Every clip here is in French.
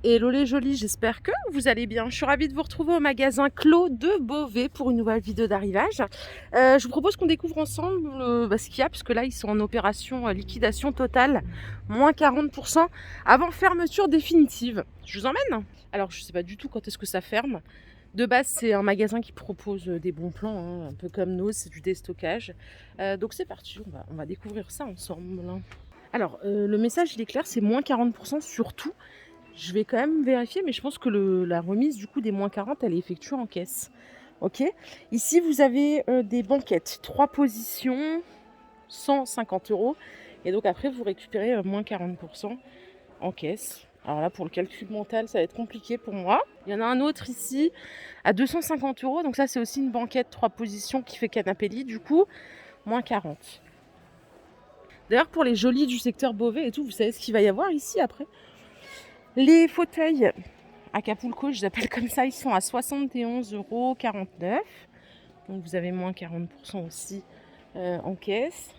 Hello les jolis, j'espère que vous allez bien. Je suis ravie de vous retrouver au magasin Clos de Beauvais pour une nouvelle vidéo d'arrivage. Je vous propose qu'on découvre ensemble ce qu'il y a, puisque là ils sont en opération liquidation totale, moins 40% avant fermeture définitive. Je vous emmène. Alors je ne sais pas du tout quand est-ce que ça ferme. De base, c'est un magasin qui propose des bons plans, hein, un peu comme nous, c'est du déstockage. Donc c'est parti, on va découvrir ça ensemble. Alors, le message il est clair, c'est moins 40% sur tout. Je vais quand même vérifier, mais je pense que la remise du coup des moins 40, elle est effectuée en caisse. Ok. Ici, vous avez des banquettes, 3 positions, 150 €. Et donc après, vous récupérez moins 40% en caisse. Alors là, pour le calcul mental, ça va être compliqué pour moi. Il y en a un autre ici à 250 €. Donc ça, c'est aussi une banquette 3 positions qui fait canapé lit. Du coup, moins 40. D'ailleurs, pour les jolis du secteur Beauvais et tout, vous savez ce qu'il va y avoir ici après ? Les fauteuils Acapulco, je les appelle comme ça, ils sont à 71,49 €. Donc vous avez moins 40% aussi en caisse.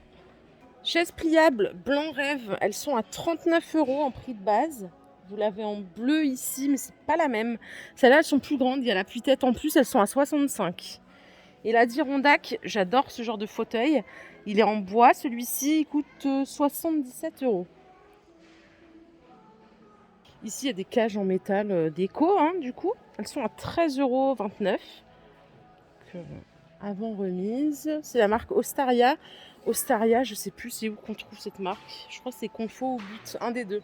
Chaises pliables blanc rêve, elles sont à 39 € en prix de base. Vous l'avez en bleu ici, mais c'est pas la même. Celles-là, elles sont plus grandes, il y a l'appui-tête en plus, elles sont à 65. Et la Dirondac, j'adore ce genre de fauteuil. Il est en bois, celui-ci, il coûte 77 €. Ici, il y a des cages en métal déco, du coup. Elles sont à 13,29 €. Avant remise. C'est la marque Ostaria. Ostaria, je ne sais plus c'est où qu'on trouve cette marque. Je crois que c'est Confo ou But, un des deux.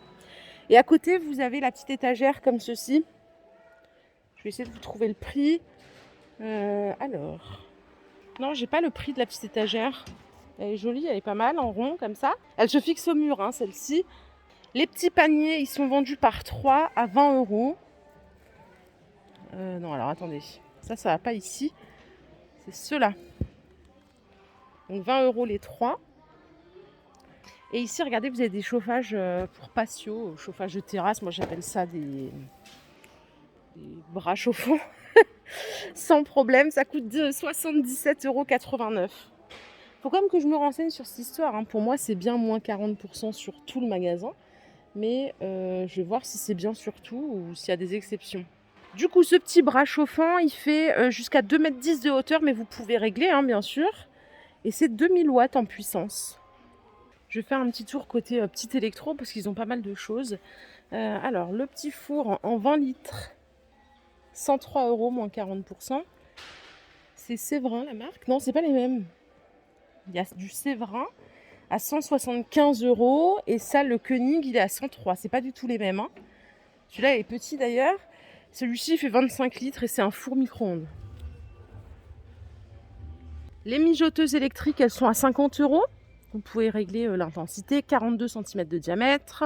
Et à côté, vous avez la petite étagère comme ceci. Je vais essayer de vous trouver le prix. Alors. Non, j'ai pas le prix de la petite étagère. Elle est jolie, elle est pas mal, en rond comme ça. Elle se fixe au mur, celle-ci. Les petits paniers, ils sont vendus par 3 à 20 €. Non, alors attendez. Ça va pas ici. C'est ceux-là. Donc 20 € les 3. Et ici, regardez, vous avez des chauffages pour patio, chauffage de terrasse. Moi, j'appelle ça des bras chauffants. Sans problème, ça coûte 77,89 €. Faut quand même que je me renseigne sur cette histoire. Pour moi, c'est bien moins 40% sur tout le magasin. Mais je vais voir si c'est bien sur tout ou s'il y a des exceptions. Du coup, ce petit bras chauffant, il fait jusqu'à 2,10 m de hauteur, mais vous pouvez régler, bien sûr. Et c'est 2000 watts en puissance. Je vais faire un petit tour côté petit électro, parce qu'ils ont pas mal de choses. Alors, le petit four en 20 litres, 103 € moins 40%. C'est Séverin, la marque. Non, c'est pas les mêmes. Il y a du Séverin à 175 € et ça, le Koenig, il est à 103. C'est pas du tout les mêmes. Celui-là est petit d'ailleurs. Celui-ci fait 25 litres et c'est un four micro-ondes. Les mijoteuses électriques, elles sont à 50 €. Vous pouvez régler l'intensité, 42 cm de diamètre,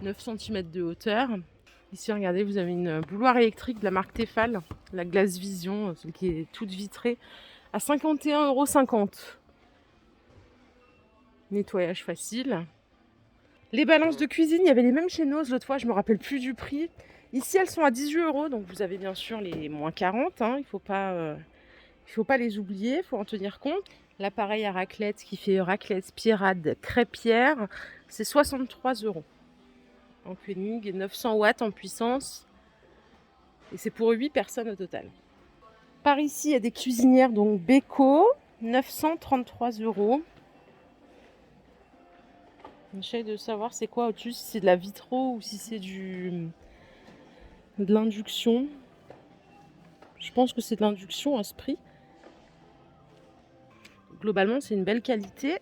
9 cm de hauteur. Ici, regardez, vous avez une bouilloire électrique de la marque Tefal, la Glace Vision, celle qui est toute vitrée, à 51,50 €. Nettoyage facile. Les balances de cuisine, il y avait les mêmes chez Noz l'autre fois, je ne me rappelle plus du prix. Ici, elles sont à 18 €, donc vous avez bien sûr les moins 40. Il ne faut pas les oublier, il faut en tenir compte. L'appareil à raclette qui fait raclette, pierrade, crêpière, c'est 63 €. En Koenig, 900 watts en puissance. Et c'est pour 8 personnes au total. Par ici, il y a des cuisinières, donc Beko, 933 €. J'essaie de savoir c'est quoi au-dessus, si c'est de la vitro ou si c'est de l'induction. Je pense que c'est de l'induction à ce prix. Globalement, c'est une belle qualité.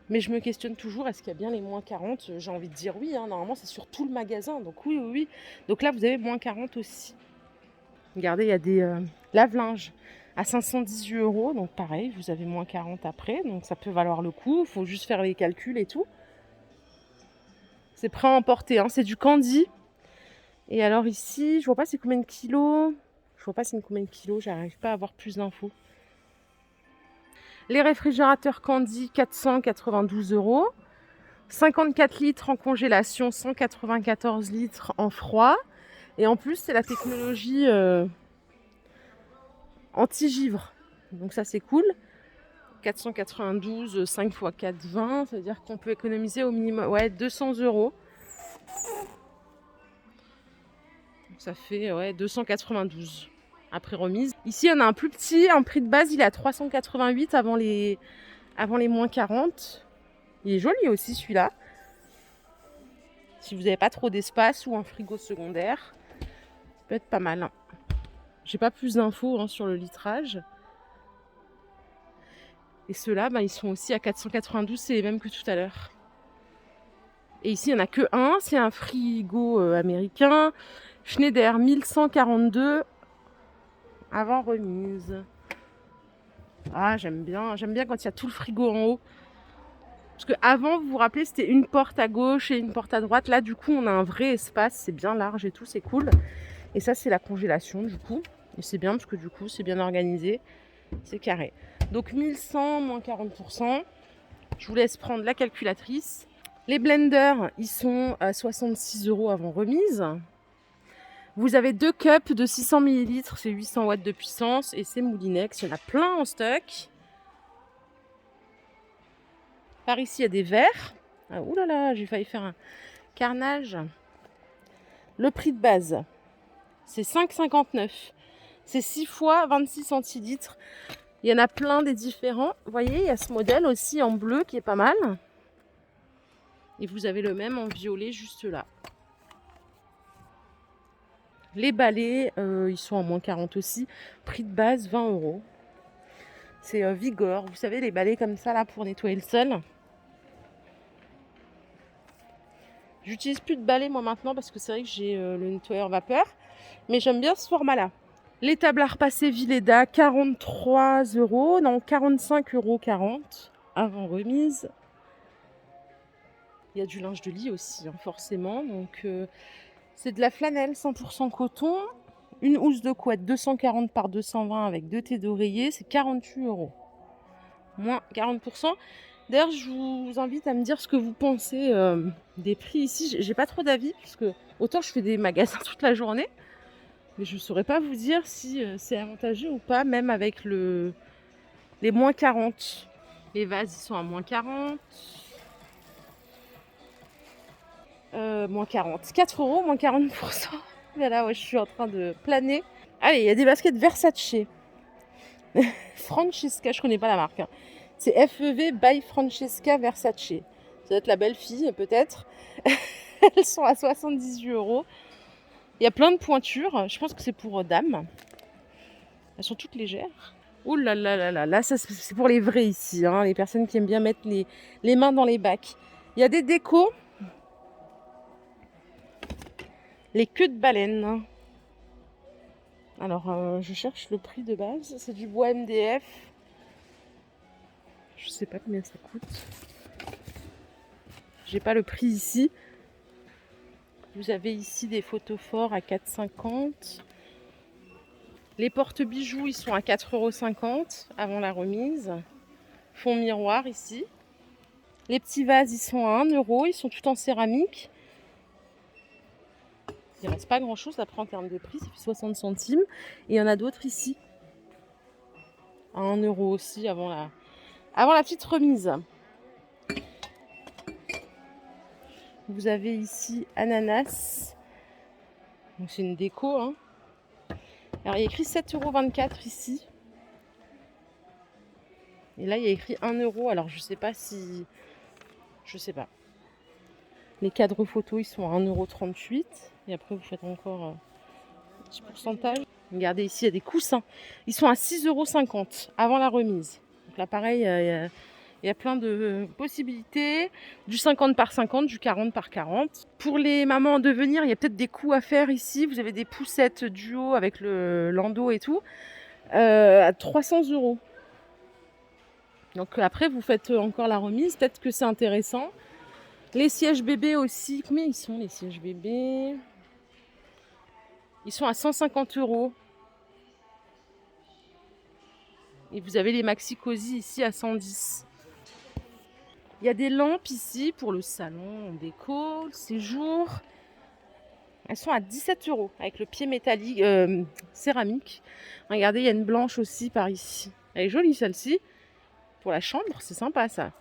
Mais je me questionne toujours, est-ce qu'il y a bien les moins 40 ? J'ai envie de dire oui, normalement c'est sur tout le magasin. Donc oui. Donc là, vous avez moins 40 aussi. Regardez, il y a des lave-linges à 518 €. Donc pareil, vous avez moins 40 après. Donc ça peut valoir le coup. Il faut juste faire les calculs et tout. C'est prêt à emporter. C'est du Candy. Et alors ici, je vois pas c'est combien de kilos. J'arrive pas à avoir plus d'infos. Les réfrigérateurs Candy, 492 €. 54 litres en congélation, 194 litres en froid. Et en plus, c'est la technologie anti-givre. Donc ça, c'est cool. 492, 5 x 4, 20. Ça veut dire qu'on peut économiser au minimum 200 €. Ça fait ouais, 292 après remise. Ici, il y en a un plus petit, un prix de base, il est à 388 avant les moins 40. Il est joli aussi celui-là. Si vous n'avez pas trop d'espace ou un frigo secondaire, ça peut être pas mal. J'ai pas plus d'infos sur le litrage. Et ceux-là, ils sont aussi à 492, c'est les mêmes que tout à l'heure. Et ici, il n'y en a que un, c'est un frigo américain. Schneider 1142 avant remise. Ah, j'aime bien quand il y a tout le frigo en haut. Parce qu'avant, vous vous rappelez, c'était une porte à gauche et une porte à droite. Là, du coup, on a un vrai espace, c'est bien large et tout, c'est cool. Et ça, c'est la congélation, du coup. Et c'est bien parce que du coup, c'est bien organisé. C'est carré. Donc 1100 moins 40%. Je vous laisse prendre la calculatrice. Les blenders, ils sont à 66 € avant remise. Vous avez 2 cups de 600 ml, c'est 800 watts de puissance. Et c'est Moulinex, il y en a plein en stock. Par ici, il y a des verres. Ah, oulala, j'ai failli faire un carnage. Le prix de base, c'est 5,59. C'est 6 fois 26 centilitres. Il y en a plein des différents. Vous voyez, il y a ce modèle aussi en bleu qui est pas mal. Et vous avez le même en violet juste là. Les balais, ils sont en moins 40 aussi. Prix de base, 20 €. C'est Vigor. Vous savez, les balais comme ça là pour nettoyer le sol. J'utilise plus de balai moi maintenant parce que c'est vrai que j'ai le nettoyeur vapeur. Mais j'aime bien ce format-là. Les tables à repasser Villeda, 43 €. Non, 45,40 € avant remise. Il y a du linge de lit aussi, forcément. Donc, c'est de la flanelle 100% coton. Une housse de couette 240 par 220 avec 2 thés d'oreiller, c'est 48 €. Moins 40%. D'ailleurs, je vous invite à me dire ce que vous pensez des prix ici. J'ai pas trop d'avis, puisque autant je fais des magasins toute la journée, mais je ne saurais pas vous dire si c'est avantageux ou pas, même avec les moins 40. Les vases, ils sont à moins 40. Moins 40. 4 €, moins 40%. Voilà, ouais, je suis en train de planer. Allez, il y a des baskets Versace. Francesca, je connais pas la marque. C'est FEV by Francesca Versace. Ça doit être la belle fille, peut-être. Elles sont à 78 €. Il y a plein de pointures. Je pense que c'est pour dames. Elles sont toutes légères. Ouh là là là là. Là, ça, c'est pour les vrais ici. Les personnes qui aiment bien mettre les mains dans les bacs. Il y a des décos. Les queues de baleine. Alors, je cherche le prix de base. C'est du bois MDF. Je sais pas combien ça coûte. J'ai pas le prix ici. Vous avez ici des photophores à 4,50 €. Les porte-bijoux, ils sont à 4,50 € avant la remise. Fond miroir ici. Les petits vases, ils sont à 1 €. Ils sont tout en céramique. Il ne reste pas grand chose après en termes de prix, ça fait 60 centimes. Et il y en a d'autres ici. À 1 € aussi avant la petite remise. Vous avez ici ananas. Donc c'est une déco. Alors il y a écrit 7,24 € ici. Et là il y a écrit 1 €. Alors je sais pas si. Je sais pas. Les cadres photos ils sont à 1,38 €. Et après vous faites encore un petit pourcentage. Regardez ici il y a des coussins. Ils sont à 6,50 € avant la remise. Donc là pareil, il y a plein de possibilités. Du 50 par 50, du 40 par 40. Pour les mamans en devenir, il y a peut-être des coups à faire ici. Vous avez des poussettes duo avec le landau et tout. À 300 €. Donc après, vous faites encore la remise. Peut-être que c'est intéressant. Les sièges bébés aussi. Combien ils sont les sièges bébés? Ils sont à 150 €. Et vous avez les maxi cosy ici à 110 €. Il y a des lampes ici pour le salon, en déco, le séjour. Elles sont à 17 € avec le pied métallique, céramique. Regardez, il y a une blanche aussi par ici. Elle est jolie celle-ci. Pour la chambre, c'est sympa ça.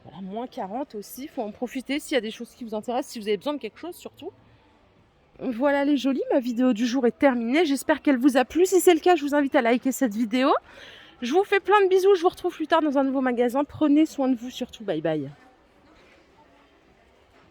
Voilà, moins 40 aussi. Il faut en profiter s'il y a des choses qui vous intéressent, si vous avez besoin de quelque chose surtout. Voilà les jolis, ma vidéo du jour est terminée. J'espère qu'elle vous a plu. Si c'est le cas, je vous invite à liker cette vidéo. Je vous fais plein de bisous. Je vous retrouve plus tard dans un nouveau magasin. Prenez soin de vous surtout. Bye bye.